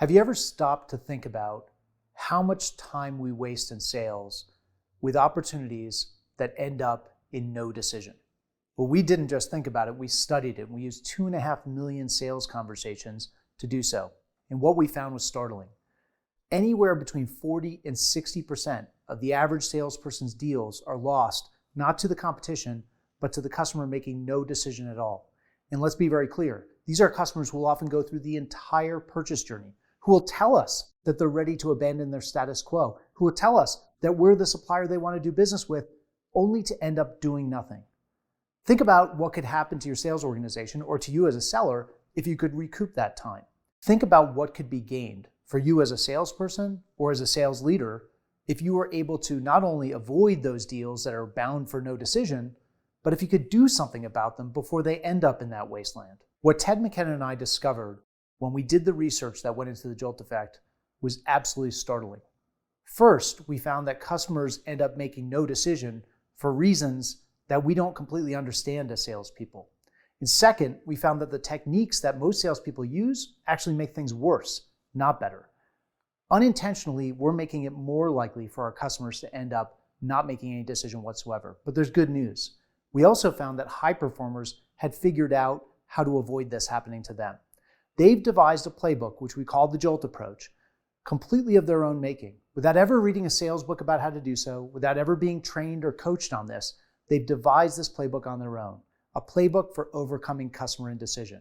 Have you ever stopped to think about how much time we waste in sales with opportunities that end up in no decision? Well, we didn't just think about it, we studied it. We used 2.5 million sales conversations to do so. And what we found was startling. Anywhere between 40 and 60% of the average salesperson's deals are lost, not to the competition, but to the customer making no decision at all. And let's be very clear, these are customers who will often go through the entire purchase journey, who will tell us that they're ready to abandon their status quo, who will tell us that we're the supplier they want to do business with, only to end up doing nothing. Think about what could happen to your sales organization or to you as a seller if you could recoup that time. Think about what could be gained for you as a salesperson or as a sales leader if you were able to not only avoid those deals that are bound for no decision, but if you could do something about them before they end up in that wasteland. What Ted McKenna and I discovered when we did the research that went into the JOLT Effect was absolutely startling. First, we found that customers end up making no decision for reasons that we don't completely understand as salespeople. And second, we found that the techniques that most salespeople use actually make things worse, not better. Unintentionally, we're making it more likely for our customers to end up not making any decision whatsoever. But there's good news. We also found that high performers had figured out how to avoid this happening to them. They've devised a playbook, which we call the JOLT approach, completely of their own making. Without ever reading a sales book about how to do so, without ever being trained or coached on this, they've devised this playbook on their own, a playbook for overcoming customer indecision.